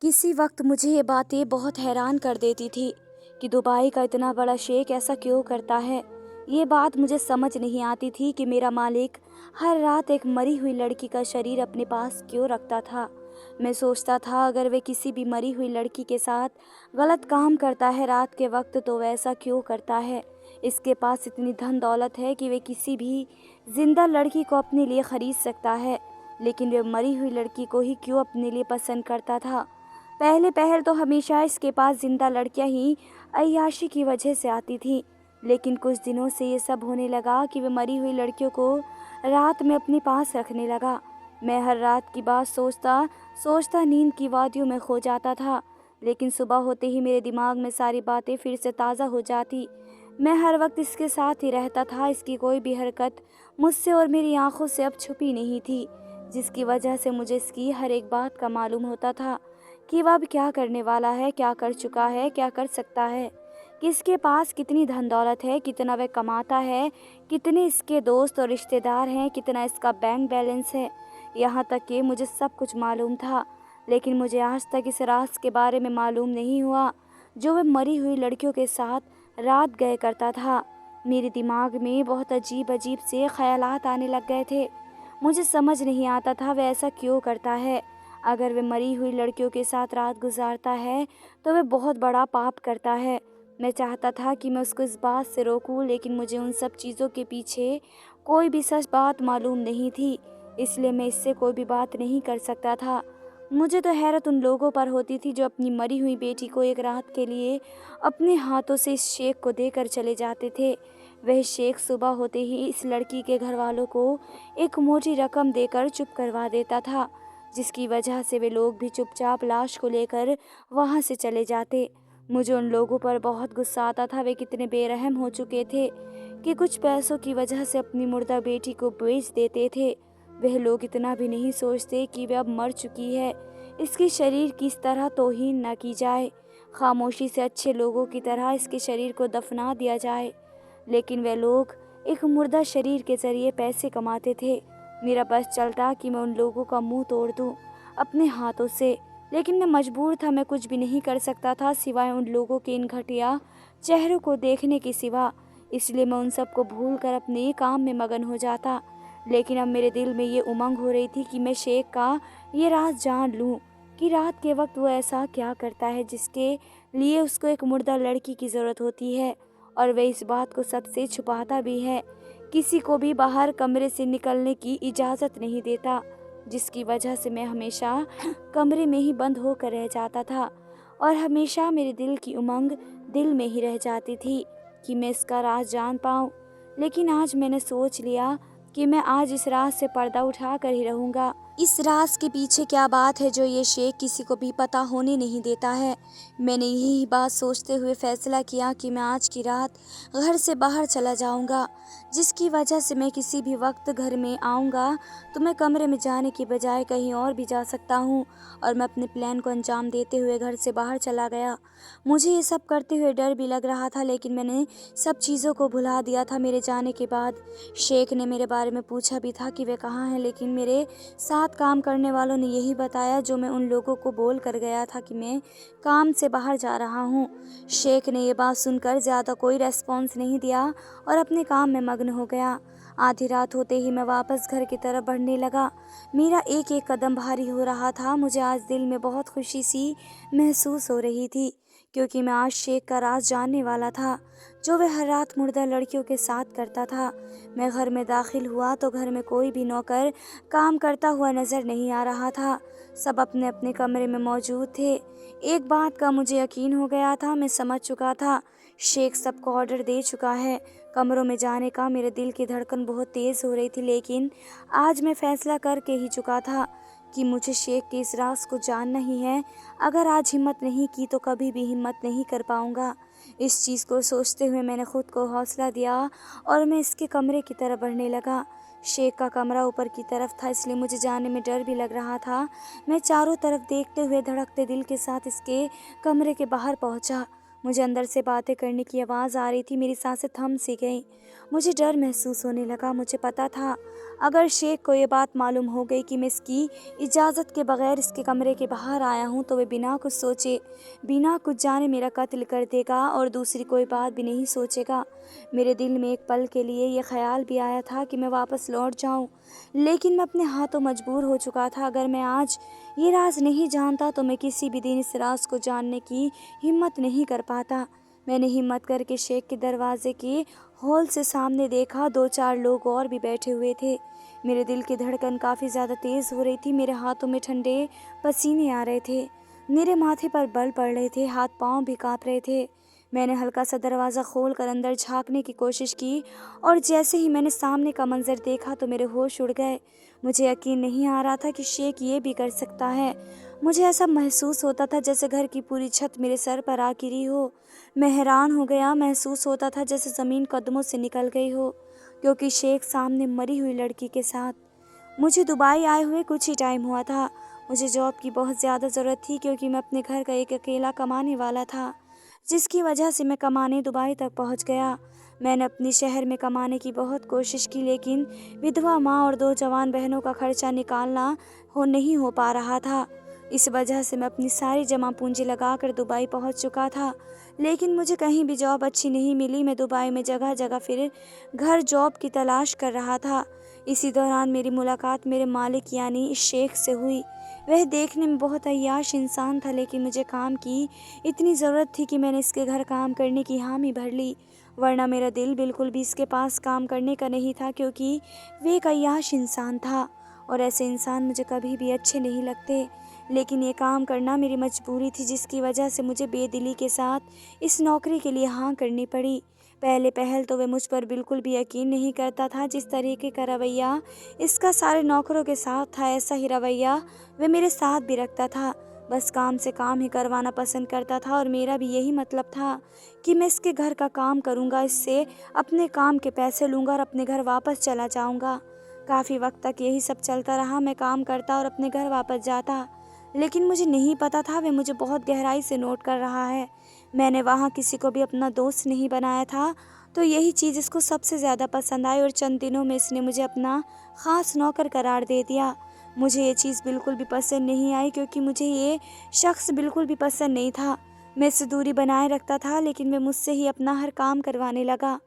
किसी वक्त मुझे ये बातें बहुत हैरान कर देती थी कि दुबई का इतना बड़ा शेख ऐसा क्यों करता है। ये बात मुझे समझ नहीं आती थी कि मेरा मालिक हर रात एक मरी हुई लड़की का शरीर अपने पास क्यों रखता था। मैं सोचता था अगर वे किसी भी मरी हुई लड़की के साथ गलत काम करता है रात के वक्त तो वैसा क्यों करता है। इसके पास इतनी धन दौलत है कि वे किसी भी जिंदा लड़की को अपने लिए खरीद सकता है, लेकिन वे मरी हुई लड़की को ही क्यों अपने लिए पसंद करता था। पहले पहल तो हमेशा इसके पास जिंदा लड़कियां ही अय्याशी की वजह से आती थी, लेकिन कुछ दिनों से ये सब होने लगा कि वे मरी हुई लड़कियों को रात में अपने पास रखने लगा। मैं हर रात की बात सोचता सोचता नींद की वादियों में खो जाता था, लेकिन सुबह होते ही मेरे दिमाग में सारी बातें फिर से ताज़ा हो जाती। मैं हर वक्त इसके साथ ही रहता था। इसकी कोई भी हरकत मुझसे और मेरी आंखों से अब छुपी नहीं थी, जिसकी वजह से मुझे इसकी हर एक बात का मालूम होता था कि वह अब क्या करने वाला है, क्या कर चुका है, क्या कर सकता है, किसके पास कितनी धन दौलत है, कितना वह कमाता है, कितने इसके दोस्त और रिश्तेदार हैं, कितना इसका बैंक बैलेंस है। यहाँ तक कि मुझे सब कुछ मालूम था, लेकिन मुझे आज तक इस राज के बारे में मालूम नहीं हुआ जो वह मरी हुई लड़कियों के साथ रात गए करता था। मेरे दिमाग में बहुत अजीब अजीब से ख्यालात आने लग गए थे। मुझे समझ नहीं आता था वह ऐसा क्यों करता है। अगर वह मरी हुई लड़कियों के साथ रात गुजारता है तो वह बहुत बड़ा पाप करता है। मैं चाहता था कि मैं उसको इस बात से रोकूं, लेकिन मुझे उन सब चीज़ों के पीछे कोई भी सच बात मालूम नहीं थी, इसलिए मैं इससे कोई भी बात नहीं कर सकता था। मुझे तो हैरत उन लोगों पर होती थी जो अपनी मरी हुई बेटी को एक रात के लिए अपने हाथों से इस शेख को देकर चले जाते थे। वह शेख सुबह होते ही इस लड़की के घर वालों को एक मोटी रकम देकर चुप करवा देता था, जिसकी वजह से वे लोग भी चुपचाप लाश को लेकर वहां से चले जाते। मुझे उन लोगों पर बहुत गुस्सा आता था। वे कितने बेरहम हो चुके थे कि कुछ पैसों की वजह से अपनी मुर्दा बेटी को बेच देते थे। वह लोग इतना भी नहीं सोचते कि वह अब मर चुकी है, इसके शरीर की इस तरह तौहीन न की जाए। खामोशी से अच्छे लोगों की तरह इसके शरीर को दफना दिया जाए, लेकिन वे लोग एक मुर्दा शरीर के जरिए पैसे कमाते थे। मेरा बस चलता कि मैं उन लोगों का मुंह तोड़ दूं अपने हाथों से, लेकिन मैं मजबूर था। मैं कुछ भी नहीं कर सकता था सिवाय उन लोगों के इन घटिया चेहरों को देखने के सिवा। इसलिए मैं उन सबको भूल कर अपने काम में मगन हो जाता। लेकिन अब मेरे दिल में ये उमंग हो रही थी कि मैं शेख का ये राज जान लूं कि रात के वक्त वो ऐसा क्या करता है जिसके लिए उसको एक मुर्दा लड़की की ज़रूरत होती है, और वह इस बात को सबसे छुपाता भी है। किसी को भी बाहर कमरे से निकलने की इजाज़त नहीं देता, जिसकी वजह से मैं हमेशा कमरे में ही बंद होकर रह जाता था, और हमेशा मेरे दिल की उमंग दिल में ही रह जाती थी कि मैं इसका राज जान पाऊँ। लेकिन आज मैंने सोच लिया कि मैं आज इस राज से पर्दा उठा कर ही रहूँगा। इस राज के पीछे क्या बात है जो ये शेख किसी को भी पता होने नहीं देता है। मैंने यही बात सोचते हुए फैसला किया कि मैं आज की रात घर से बाहर चला जाऊंगा, जिसकी वजह से मैं किसी भी वक्त घर में आऊंगा तो मैं कमरे में जाने की बजाय कहीं और भी जा सकता हूं। और मैं अपने प्लान को अंजाम देते हुए घर से बाहर चला गया। मुझे ये सब करते हुए डर भी लग रहा था, लेकिन मैंने सब चीज़ों को भुला दिया था। मेरे जाने के बाद शेख ने मेरे बारे में पूछा भी था कि वे कहाँ हैं, लेकिन मेरे साथ काम करने वालों ने यही बताया जो मैं उन लोगों को बोल कर गया था कि मैं काम से बाहर जा रहा हूँ। शेख ने ये बात सुनकर ज़्यादा कोई रेस्पॉन्स नहीं दिया और अपने काम में मग्न हो गया। आधी रात होते ही मैं वापस घर की तरफ बढ़ने लगा। मेरा एक एक कदम भारी हो रहा था। मुझे आज दिल में बहुत खुशी सी महसूस हो रही थी, क्योंकि मैं आज शेख का राज जानने वाला था जो वह हर रात मुर्दा लड़कियों के साथ करता था। मैं घर में दाखिल हुआ तो घर में कोई भी नौकर काम करता हुआ नजर नहीं आ रहा था। सब अपने अपने कमरे में मौजूद थे। एक बात का मुझे यकीन हो गया था, मैं समझ चुका था शेख सबको ऑर्डर दे चुका है कमरों में जाने का। मेरे दिल की धड़कन बहुत तेज़ हो रही थी, लेकिन आज मैं फैसला करके ही चुका था कि मुझे शेख के इस राज को जानना ही है। अगर आज हिम्मत नहीं की तो कभी भी हिम्मत नहीं कर पाऊंगा। इस चीज़ को सोचते हुए मैंने खुद को हौसला दिया और मैं इसके कमरे की तरफ बढ़ने लगा। शेख का कमरा ऊपर की तरफ था, इसलिए मुझे जाने में डर भी लग रहा था। मैं चारों तरफ देखते हुए धड़कते दिल के साथ इसके कमरे के बाहर पहुंचा। मुझे अंदर से बातें करने की आवाज़ आ रही थी। मेरी सांसें थम सी गईं। मुझे डर महसूस होने लगा। मुझे पता था अगर शेख को ये बात मालूम हो गई कि मैं इसकी इजाज़त के बगैर इसके कमरे के बाहर आया हूँ तो वे बिना कुछ सोचे, बिना कुछ जाने मेरा कत्ल कर देगा और दूसरी कोई बात भी नहीं सोचेगा। मेरे दिल में एक पल के लिए ये ख्याल भी आया था कि मैं वापस लौट जाऊँ, लेकिन मैं अपने हाथों मजबूर हो चुका था। अगर मैं आज ये राज नहीं जानता तो मैं किसी भी दिन इस राज को जानने की हिम्मत नहीं कर पाता। मैंने हिम्मत करके शेख के दरवाजे के हॉल से सामने देखा। 2-4 लोग और भी बैठे हुए थे। मेरे दिल की धड़कन काफ़ी ज़्यादा तेज़ हो रही थी। मेरे हाथों में ठंडे पसीने आ रहे थे, मेरे माथे पर बल पड़ रहे थे, हाथ पांव भी काँप रहे थे। मैंने हल्का सा दरवाज़ा खोलकर अंदर झांकने की कोशिश की और जैसे ही मैंने सामने का मंजर देखा तो मेरे होश उड़ गए। मुझे यकीन नहीं आ रहा था कि शेख ये भी कर सकता है। मुझे ऐसा महसूस होता था जैसे घर की पूरी छत मेरे सर पर आ गिरी हो। मैं हैरान हो गया। महसूस होता था जैसे ज़मीन कदमों से निकल गई हो, क्योंकि शेख सामने मरी हुई लड़की के साथ। मुझे दुबई आए हुए कुछ ही टाइम हुआ था। मुझे जॉब की बहुत ज़्यादा ज़रूरत थी, क्योंकि मैं अपने घर का एक अकेला कमाने वाला था, जिसकी वजह से मैं कमाने दुबई तक पहुंच गया। मैंने अपनी शहर में कमाने की बहुत कोशिश की, लेकिन विधवा माँ और 2 जवान बहनों का खर्चा निकालना नहीं हो पा रहा था। इस वजह से मैं अपनी सारी जमा पूंजी लगाकर दुबई पहुंच चुका था, लेकिन मुझे कहीं भी जॉब अच्छी नहीं मिली। मैं दुबई में जगह जगह फिर घर जॉब की तलाश कर रहा था। इसी दौरान मेरी मुलाकात मेरे मालिक यानी इस शेख से हुई। वह देखने में बहुत अय्याश इंसान था, लेकिन मुझे काम की इतनी ज़रूरत थी कि मैंने इसके घर काम करने की हामी भर ली, वरना मेरा दिल बिल्कुल भी इसके पास काम करने का नहीं था, क्योंकि वे एक अय्याश इंसान था और ऐसे इंसान मुझे कभी भी अच्छे नहीं लगते। लेकिन ये काम करना मेरी मजबूरी थी, जिसकी वजह से मुझे बेदिली के साथ इस नौकरी के लिए हाँ करनी पड़ी। पहले पहल तो वे मुझ पर बिल्कुल भी यकीन नहीं करता था। जिस तरीके का रवैया इसका सारे नौकरों के साथ था, ऐसा ही रवैया वे मेरे साथ भी रखता था। बस काम से काम ही करवाना पसंद करता था और मेरा भी यही मतलब था कि मैं इसके घर का काम करूँगा, इससे अपने काम के पैसे लूँगा और अपने घर वापस चला जाऊँगा। काफ़ी वक्त तक यही सब चलता रहा। मैं काम करता और अपने घर वापस जाता, लेकिन मुझे नहीं पता था वे मुझे बहुत गहराई से नोट कर रहा है। मैंने वहाँ किसी को भी अपना दोस्त नहीं बनाया था, तो यही चीज़ इसको सबसे ज़्यादा पसंद आई और चंद दिनों में इसने मुझे अपना ख़ास नौकर करार दे दिया। मुझे ये चीज़ बिल्कुल भी पसंद नहीं आई, क्योंकि मुझे ये शख्स बिल्कुल भी पसंद नहीं था। मैं इससे दूरी बनाए रखता था, लेकिन वह मुझसे ही अपना हर काम करवाने लगा।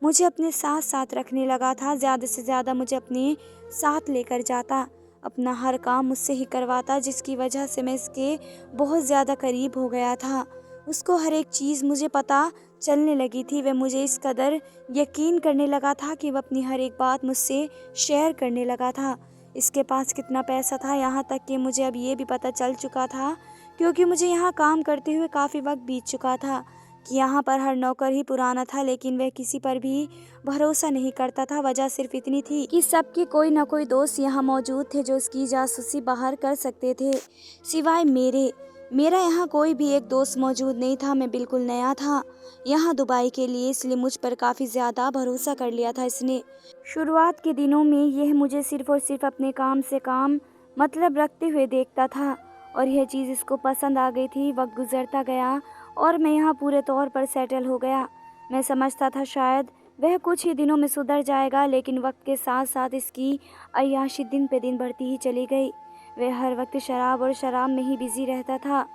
मुझे अपने साथ साथ रखने लगा था। ज़्यादा से ज़्यादा मुझे अपने साथ लेकर जाता, अपना हर काम मुझसे ही करवाता, जिसकी वजह से मैं इसके बहुत ज़्यादा करीब हो गया था। उसको हर एक चीज़ मुझे पता चलने लगी थी। वह मुझे इस कदर यकीन करने लगा था कि वह अपनी हर एक बात मुझसे शेयर करने लगा था। इसके पास कितना पैसा था, यहाँ तक कि मुझे अब ये भी पता चल चुका था, क्योंकि मुझे यहाँ काम करते हुए काफ़ी वक्त बीत चुका था, कि यहाँ पर हर नौकर ही पुराना था, लेकिन वह किसी पर भी भरोसा नहीं करता था। वजह सिर्फ इतनी थी कि सबके कोई ना कोई दोस्त यहाँ मौजूद थे जो उसकी जासूसी बाहर कर सकते थे, सिवाय मेरे। मेरा यहाँ कोई भी एक दोस्त मौजूद नहीं था। मैं बिल्कुल नया था यहाँ दुबई के लिए, इसलिए मुझ पर काफ़ी ज़्यादा भरोसा कर लिया था इसने। शुरुआत के दिनों में यह मुझे सिर्फ़ और सिर्फ अपने काम से काम मतलब रखते हुए देखता था और यह चीज़ इसको पसंद आ गई थी। वक्त गुजरता गया और मैं यहाँ पूरे तौर पर सेटल हो गया। मैं समझता था शायद वह कुछ ही दिनों में सुधर जाएगा, लेकिन वक्त के साथ साथ इसकी अय्याशी दिन पे दिन बढ़ती ही चली गई। वह हर वक्त शराब और शराब में ही बिज़ी रहता था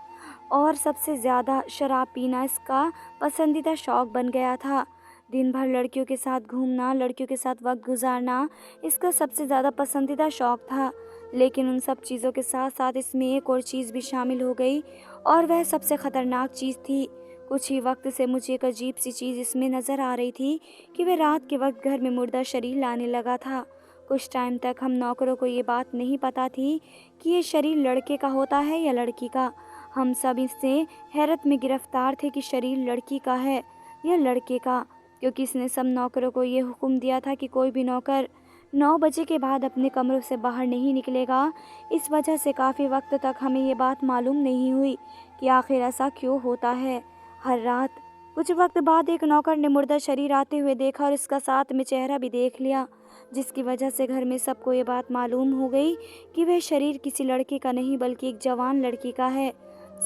और सबसे ज़्यादा शराब पीना इसका पसंदीदा शौक़ बन गया था। दिन भर लड़कियों के साथ घूमना, लड़कियों के साथ वक्त गुजारना इसका सबसे ज़्यादा पसंदीदा शौक़ था। लेकिन उन सब चीज़ों के साथ साथ इसमें एक और चीज़ भी शामिल हो गई और वह सबसे ख़तरनाक चीज़ थी। कुछ ही वक्त से मुझे एक अजीब सी चीज़ इसमें नज़र आ रही थी कि वह रात के वक्त घर में मुर्दा शरीर लाने लगा था। कुछ टाइम तक हम नौकरों को ये बात नहीं पता थी कि ये शरीर लड़के का होता है या लड़की का। हम सब इससे हैरत में गिरफ्तार थे कि शरीर लड़की का है या लड़के का, क्योंकि इसने सब नौकरों को ये हुक्म दिया था कि कोई भी नौकर 9 बजे के बाद अपने कमरों से बाहर नहीं निकलेगा। इस वजह से काफ़ी वक्त तक हमें ये बात मालूम नहीं हुई कि आखिर ऐसा क्यों होता है। हर रात कुछ वक्त बाद एक नौकर ने मुर्दा शरीर आते हुए देखा और इसका साथ में चेहरा भी देख लिया, जिसकी वजह से घर में सबको ये बात मालूम हो गई कि वह शरीर किसी लड़के का नहीं बल्कि एक जवान लड़की का है।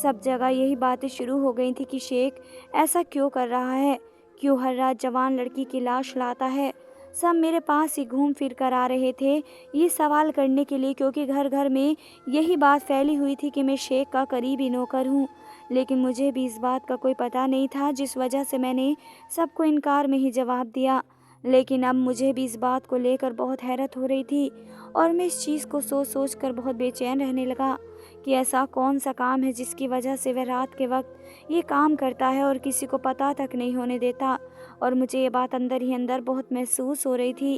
सब जगह यही बातें शुरू हो गई थी कि शेख ऐसा क्यों कर रहा है, क्यों हर रात जवान लड़की की लाश लाता है। सब मेरे पास ही घूम फिर कर आ रहे थे ये सवाल करने के लिए, क्योंकि घर घर में यही बात फैली हुई थी कि मैं शेख का करीबी नौकर हूँ। लेकिन मुझे भी इस बात का कोई पता नहीं था, जिस वजह से मैंने सबको इनकार में ही जवाब दिया। लेकिन अब मुझे भी इस बात को लेकर बहुत हैरत हो रही थी और मैं इस चीज़ को सोच सोच कर बहुत बेचैन रहने लगा कि ऐसा कौन सा काम है जिसकी वजह से वह रात के वक्त ये काम करता है और किसी को पता तक नहीं होने देता। और मुझे ये बात अंदर ही अंदर बहुत महसूस हो रही थी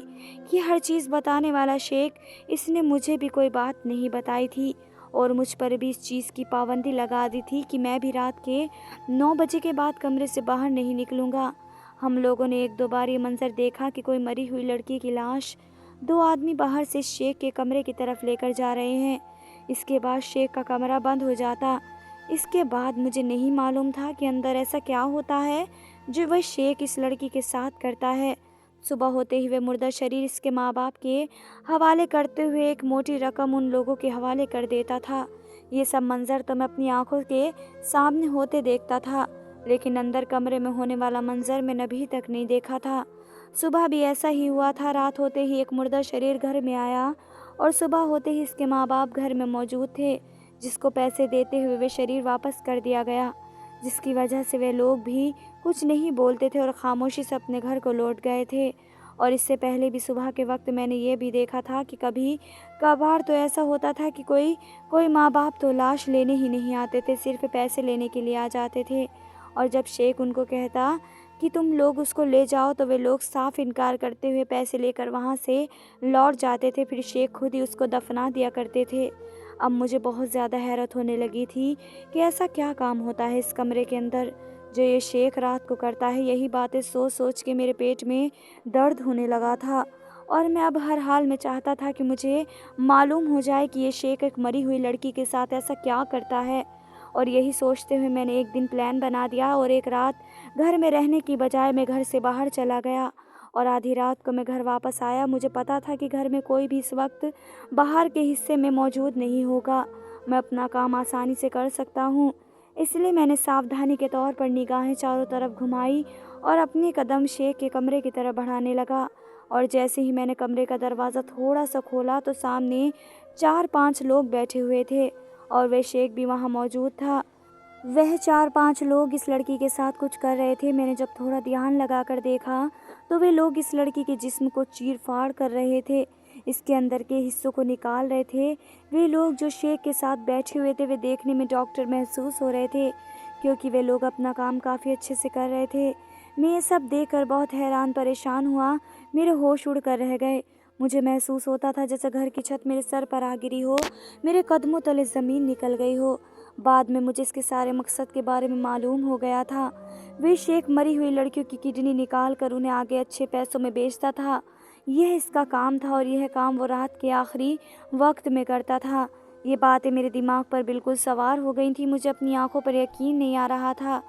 कि हर चीज़ बताने वाला शेख, इसने मुझे भी कोई बात नहीं बताई थी और मुझ पर भी इस चीज़ की पाबंदी लगा दी थी कि मैं भी रात के 9 बजे के बाद कमरे से बाहर नहीं निकलूँगा। हम लोगों ने एक दो बार ये मंजर देखा कि कोई मरी हुई लड़की की लाश 2 आदमी बाहर से शेख के कमरे की तरफ लेकर जा रहे हैं। इसके बाद शेख का कमरा बंद हो जाता। इसके बाद मुझे नहीं मालूम था कि अंदर ऐसा क्या होता है जो वह शेख इस लड़की के साथ करता है। सुबह होते ही वह मुर्दा शरीर इसके माँ बाप के हवाले करते हुए एक मोटी रकम उन लोगों के हवाले कर देता था। ये सब मंजर तो मैं अपनी आंखों के सामने होते देखता था, लेकिन अंदर कमरे में होने वाला मंजर मैंने अभी तक नहीं देखा था। सुबह भी ऐसा ही हुआ था। रात होते ही एक मुर्दा शरीर घर में आया और सुबह होते ही इसके माँ बाप घर में मौजूद थे, जिसको पैसे देते हुए वे शरीर वापस कर दिया गया, जिसकी वजह से वे लोग भी कुछ नहीं बोलते थे और खामोशी से अपने घर को लौट गए थे। और इससे पहले भी सुबह के वक्त मैंने ये भी देखा था कि कभी कभार तो ऐसा होता था कि कोई कोई माँ बाप तो लाश लेने ही नहीं आते थे, सिर्फ पैसे लेने के लिए आ जाते थे। और जब शेख उनको कहता कि तुम लोग उसको ले जाओ तो वे लोग साफ इनकार करते हुए पैसे लेकर वहाँ से लौट जाते थे। फिर शेख खुद ही उसको दफना दिया करते थे। अब मुझे बहुत ज़्यादा हैरत होने लगी थी कि ऐसा क्या काम होता है इस कमरे के अंदर जो ये शेख रात को करता है। यही बातें सोच सोच के मेरे पेट में दर्द होने लगा था और मैं अब हर हाल में चाहता था कि मुझे मालूम हो जाए कि ये शेख एक मरी हुई लड़की के साथ ऐसा क्या करता है। और यही सोचते हुए मैंने एक दिन प्लान बना दिया और एक रात घर में रहने की बजाय मैं घर से बाहर चला गया और आधी रात को मैं घर वापस आया। मुझे पता था कि घर में कोई भी इस वक्त बाहर के हिस्से में मौजूद नहीं होगा, मैं अपना काम आसानी से कर सकता हूँ। इसलिए मैंने सावधानी के तौर पर निगाहें चारों तरफ घुमाई और अपने कदम शेख के कमरे की तरफ बढ़ाने लगा। और जैसे ही मैंने कमरे का दरवाज़ा थोड़ा सा खोला तो सामने 4-5 लोग बैठे हुए थे और वह शेख भी वहाँ मौजूद था। वह 4-5 लोग इस लड़की के साथ कुछ कर रहे थे। मैंने जब थोड़ा ध्यान लगाकर देखा तो वे लोग इस लड़की के जिस्म को चीर फाड़ कर रहे थे, इसके अंदर के हिस्सों को निकाल रहे थे। वे लोग जो शेख के साथ बैठे हुए थे वे देखने में डॉक्टर महसूस हो रहे थे, क्योंकि वे लोग अपना काम काफ़ी अच्छे से कर रहे थे। मैं ये सब देखकर बहुत हैरान परेशान हुआ। मेरे होश उड़ कर रह गए। मुझे महसूस होता था जैसे घर की छत मेरे सर पर आ गिरी हो, मेरे कदमों तले ज़मीन निकल गई हो। बाद में मुझे इसके सारे मकसद के बारे में मालूम हो गया था। वे शेख मरी हुई लड़कियों की किडनी निकाल कर उन्हें आगे अच्छे पैसों में बेचता था। यह इसका काम था और यह काम वो रात के आखिरी वक्त में करता था। ये बातें मेरे दिमाग पर बिल्कुल सवार हो गई थी। मुझे अपनी आंखों पर यकीन नहीं आ रहा था।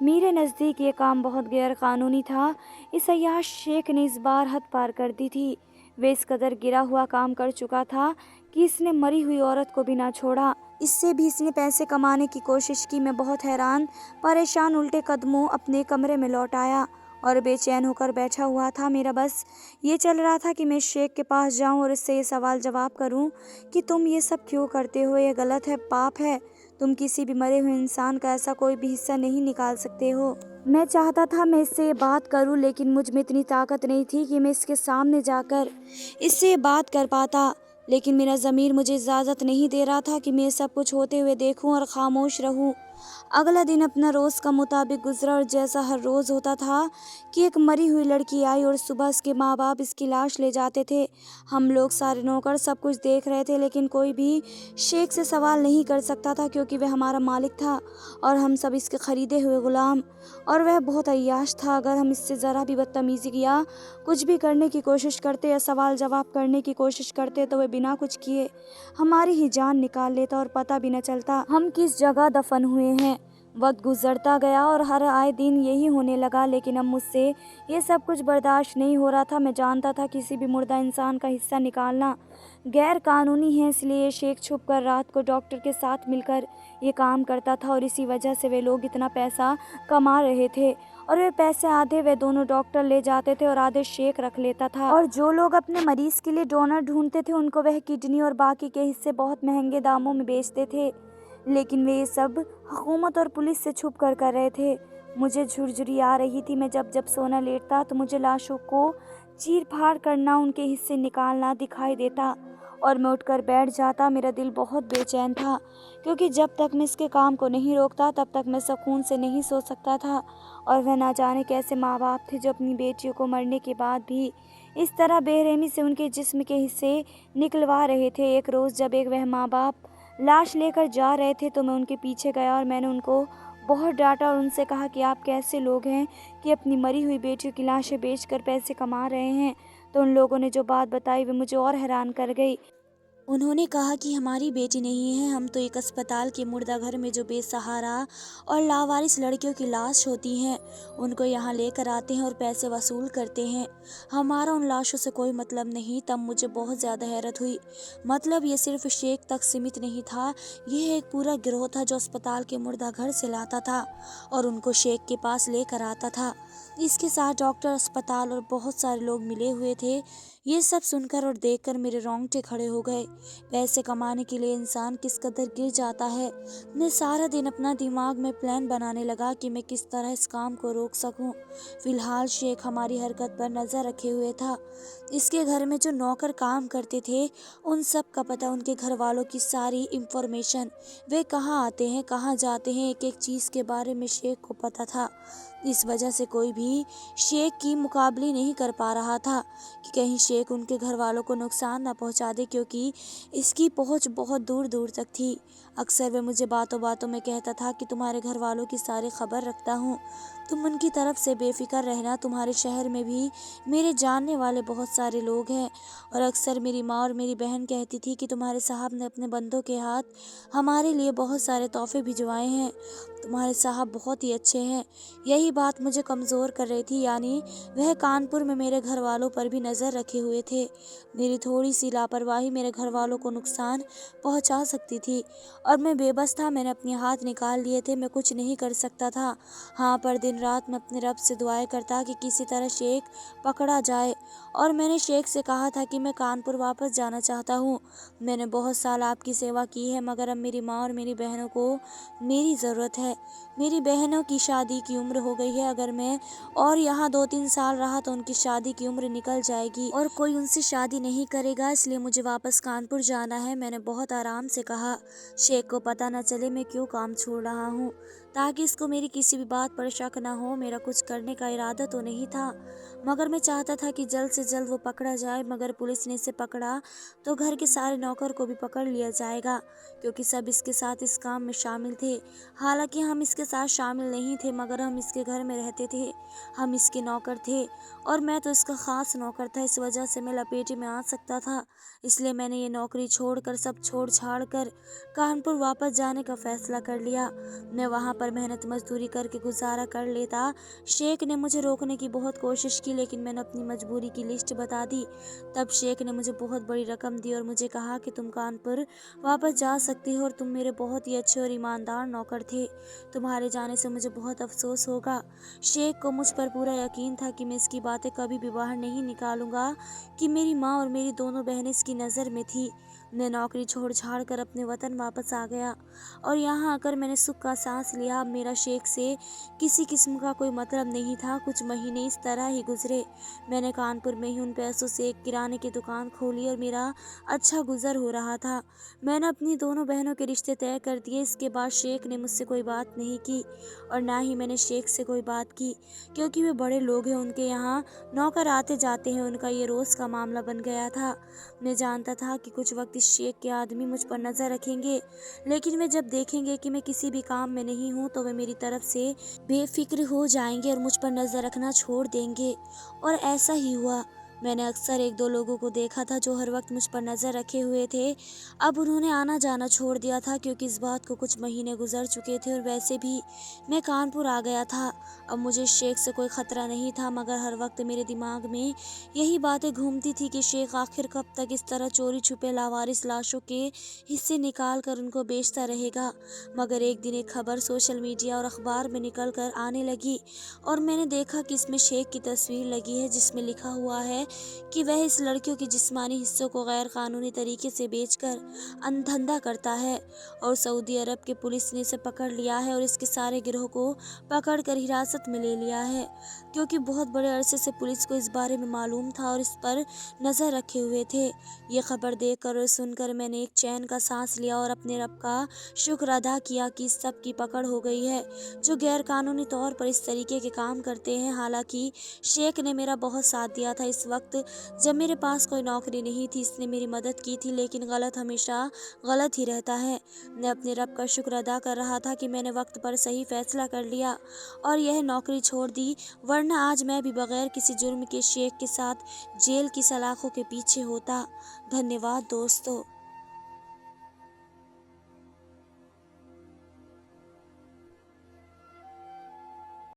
मेरे नज़दीक ये काम बहुत गैर कानूनी था। इस अय्याश शेख ने इस बार हद पार कर दी थी। वे इस कदर गिरा हुआ काम कर चुका था कि इसने मरी हुई औरत को भी ना छोड़ा। इससे भी इसने पैसे कमाने की कोशिश की। मैं बहुत हैरान परेशान उल्टे कदमों अपने कमरे में लौट आया और बेचैन होकर बैठा हुआ था। मेरा बस ये चल रहा था कि मैं शेख के पास जाऊं और इससे ये सवाल जवाब करूं कि तुम ये सब क्यों करते हो, ये गलत है, पाप है। तुम किसी भी मरे हुए इंसान का ऐसा कोई भी हिस्सा नहीं निकाल सकते हो। मैं चाहता था मैं इससे ये बात करूं, लेकिन मुझ में इतनी ताकत नहीं थी कि मैं इसके सामने जाकर इससे ये बात कर पाता। लेकिन मेरा ज़मीर मुझे इजाज़त नहीं दे रहा था कि मैं सब कुछ होते हुए देखूं और ख़ामोश रहूं। अगला दिन अपना रोज़ का मुताबिक गुजरा और जैसा हर रोज़ होता था कि एक मरी हुई लड़की आई और सुबह इसके माँ बाप इसकी लाश ले जाते थे। हम लोग सारे नौकर सब कुछ देख रहे थे, लेकिन कोई भी शेख से सवाल नहीं कर सकता था, क्योंकि वह हमारा मालिक था और हम सब इसके ख़रीदे हुए ग़ुलाम। और वह बहुत अय्याश था। अगर हम इससे ज़रा भी बदतमीज़ी या कुछ भी करने की कोशिश करते या सवाल जवाब करने की कोशिश करते तो वह बिना कुछ किए हमारी ही जान निकाल लेता और पता भी न चलता हम किस जगह दफन हुए हैं। वक्त गुजरता गया और हर आए दिन यही होने लगा, लेकिन अब मुझसे ये सब कुछ बर्दाश्त नहीं हो रहा था। मैं जानता था किसी भी मुर्दा इंसान का हिस्सा निकालना गैर कानूनी है, इसलिए शेख छुप कर रात को डॉक्टर के साथ मिलकर ये काम करता था और इसी वजह से वे लोग इतना पैसा कमा रहे थे। और वे पैसे आधे वे दोनों डॉक्टर ले जाते थे और आधे शेख रख लेता था। और जो लोग अपने मरीज के लिए डोनर ढूंढते थे उनको वह किडनी और बाकी के हिस्से बहुत महंगे दामों में बेचते थे। लेकिन वे ये सब हुकूमत और पुलिस से छुप कर रहे थे। मुझे झुरझुरी आ रही थी। मैं जब जब सोना लेटता तो मुझे लाशों को चीर फाड़ करना, उनके हिस्से निकालना दिखाई देता और मैं उठकर बैठ जाता। मेरा दिल बहुत बेचैन था क्योंकि जब तक मैं इसके काम को नहीं रोकता तब तक मैं सुकून से नहीं सो सकता था। और वह ना जाने कैसे माँ बाप थे जो अपनी बेटियों को मरने के बाद भी इस तरह बेरहमी से उनके जिस्म के हिस्से निकलवा रहे थे। एक रोज़ जब एक वह माँ बाप लाश लेकर जा रहे थे तो मैं उनके पीछे गया और मैंने उनको बहुत डांटा और उनसे कहा कि आप कैसे लोग हैं कि अपनी मरी हुई बेटियों की लाशें बेचकर पैसे कमा रहे हैं। तो उन लोगों ने जो बात बताई वे मुझे और हैरान कर गई। उन्होंने कहा कि हमारी बेटी नहीं है, हम तो एक अस्पताल के मुर्दाघर में जो बेसहारा और लावारिस लड़कियों की लाश होती हैं उनको यहाँ लेकर आते हैं और पैसे वसूल करते हैं। हमारा उन लाशों से कोई मतलब नहीं। तब मुझे बहुत ज़्यादा हैरत हुई। मतलब ये सिर्फ शेख तक सीमित नहीं था, यह एक पूरा गिरोह था जो अस्पताल के मुर्दाघर से लाता था और उनको शेख के पास लेकर आता था। इसके साथ डॉक्टर, अस्पताल और बहुत सारे लोग मिले हुए थे। ये सब सुनकर और देखकर मेरे रोंगटे खड़े हो गए। पैसे कमाने के लिए इंसान किस कदर गिर जाता है। मैं सारा दिन अपना दिमाग में प्लान बनाने लगा कि मैं किस तरह इस काम को रोक सकूं। फिलहाल शेख हमारी हरकत पर नज़र रखे हुए था। इसके घर में जो नौकर काम करते थे उन सब का पता, उनके घर वालों की सारी इंफॉर्मेशन, वे कहाँ आते हैं कहाँ जाते हैं, एक एक चीज़ के बारे में शेख को पता था। इस वजह से कोई भी शेख की मुकाबले नहीं कर पा रहा था कि कहीं शेख उनके घर वालों को नुकसान न पहुंचा दे, क्योंकि इसकी पहुंच बहुत दूर दूर तक थी। अक्सर वे मुझे बातों बातों में कहता था कि तुम्हारे घर वालों की सारी खबर रखता हूँ, तुम उनकी तरफ से बेफिक्र रहना, तुम्हारे शहर में भी मेरे जानने वाले बहुत सारे लोग हैं। और अक्सर मेरी माँ और मेरी बहन कहती थी कि तुम्हारे साहब ने अपने बंदों के हाथ हमारे लिए बहुत सारे तोहफे भिजवाए हैं, तुम्हारे साहब बहुत ही अच्छे हैं। यही बात मुझे कमज़ोर कर रही थी, यानी वह कानपुर में मेरे घर वालों पर भी नज़र रखे हुए थे। मेरी थोड़ी सी लापरवाही मेरे घर वालों को नुकसान पहुंचा सकती थी और मैं बेबस था। मैंने अपने हाथ निकाल लिए थे, मैं कुछ नहीं कर सकता था। हाँ, पर दिन रात मैं अपने रब से दुआएं करता कि किसी तरह शेख पकड़ा जाए। और मैंने शेख से कहा था कि मैं कानपुर वापस जाना चाहता हूँ। मैंने बहुत साल आपकी सेवा की है, मगर अब मेरी माँ और मेरी बहनों को मेरी ज़रूरत है। मेरी बहनों की शादी की उम्र हो गई है। अगर मैं और यहाँ 2-3 साल रहा तो उनकी शादी की उम्र निकल जाएगी और कोई उनसे शादी नहीं करेगा, इसलिए मुझे वापस कानपुर जाना है। मैंने बहुत आराम से कहा। शेख को पता न चले मैं क्यों काम छोड़ रहा हूँ, ताकि इसको मेरी किसी भी बात पर शक न हो। मेरा कुछ करने का इरादा तो नहीं था, मगर मैं चाहता था कि जल्द से जल्द वो पकड़ा जाए। मगर पुलिस ने इसे पकड़ा तो घर के सारे नौकर को भी पकड़ लिया जाएगा, क्योंकि सब इसके साथ इस काम में शामिल थे। हालांकि हम इसके साथ शामिल नहीं थे, मगर हम इसके घर में रहते थे, हम इसके नौकर थे और मैं तो इसका ख़ास नौकर था। इस वजह से मैं लपेटे में आ सकता था, इसलिए मैंने ये नौकरी छोड़कर, सब छोड़ छाड़ कर कानपुर वापस जाने का फ़ैसला कर लिया। मैं वहाँ पर मेहनत मजदूरी करके गुजारा कर लेता। शेख ने मुझे रोकने की बहुत कोशिश की, लेकिन मैंने अपनी मजबूरी की लिस्ट बता दी। तब शेख ने मुझे बहुत बड़ी रकम दी और मुझे कहा कि तुम कानपुर वापस जा सकती हो और तुम मेरे बहुत ही अच्छे और ईमानदार नौकर थे, तुम्हारे जाने से मुझे बहुत अफसोस होगा। शेख को मुझ पर पूरा यकीन था कि मैं इसकी बातें कभी भी बाहर नहीं निकालूंगा कि मेरी माँ और मेरी दोनों बहनें इसकी नज़र में थी। मैं नौकरी छोड़ छाड़ कर अपने वतन वापस आ गया और यहाँ आकर मैंने सुख का सांस लिया। अब मेरा शेख से किसी किस्म का कोई मतलब नहीं था। कुछ महीने इस तरह ही गुजरे। मैंने कानपुर में ही उन पैसों से एक किराने की दुकान खोली और मेरा अच्छा गुजर हो रहा था। मैंने अपनी दोनों बहनों के रिश्ते तय कर दिए। इसके बाद शेख ने मुझसे कोई बात नहीं की और ना ही मैंने शेख से कोई बात की, क्योंकि वे बड़े लोग हैं, उनके यहाँ नौकर आते जाते हैं, उनका ये रोज़ का मामला बन गया था। मैं जानता था कि कुछ वक्त इस शेख के आदमी मुझ पर नज़र रखेंगे, लेकिन वे जब देखेंगे कि मैं किसी भी काम में नहीं हूँ तो वे मेरी तरफ से बेफिक्र हो जाएंगे और मुझ पर नज़र रखना छोड़ देंगे। और ऐसा ही हुआ। मैंने अक्सर एक दो लोगों को देखा था जो हर वक्त मुझ पर नज़र रखे हुए थे। अब उन्होंने आना जाना छोड़ दिया था क्योंकि इस बात को कुछ महीने गुजर चुके थे और वैसे भी मैं कानपुर आ गया था। अब मुझे शेख से कोई ख़तरा नहीं था, मगर हर वक्त मेरे दिमाग में यही बातें घूमती थी कि शेख आखिर कब तक इस तरह चोरी छुपे लावारिस लाशों के हिस्से निकाल कर उनको बेचता रहेगा। मगर एक दिन एक खबर सोशल मीडिया और अखबार में निकल कर आने लगी और मैंने देखा कि इसमें शेख की तस्वीर लगी है, जिसमें लिखा हुआ है कि वह इस लड़कियों के जिस्मानी हिस्सों को गैर कानूनी तरीके से बेचकर धंधा करता है और सऊदी अरब के पुलिस ने इसे पकड़ लिया है और इसके सारे गिरोह को पकड़कर हिरासत में ले लिया है, क्योंकि बहुत बड़े अरसे से पुलिस को इस बारे में मालूम था और इस पर नज़र रखे हुए थे। ये खबर देखकर और सुनकर मैंने एक चैन का सांस लिया और अपने रब का शुक्र अदा किया कि इस सब की पकड़ हो गई है जो गैर कानूनी तौर पर इस तरीके के काम करते हैं। हालांकि शेख ने मेरा बहुत साथ दिया था। इस वक्त जब मेरे पास कोई नौकरी नहीं थी, इसने मेरी मदद की थी, लेकिन गलत हमेशा गलत ही रहता है। मैं अपने रब का शुक्र अदा कर रहा था कि मैंने वक्त पर सही फैसला कर लिया और यह नौकरी छोड़ दी, वरना आज मैं भी बगैर किसी जुर्म के शेख के साथ जेल की सलाखों के पीछे होता। धन्यवाद दोस्तों।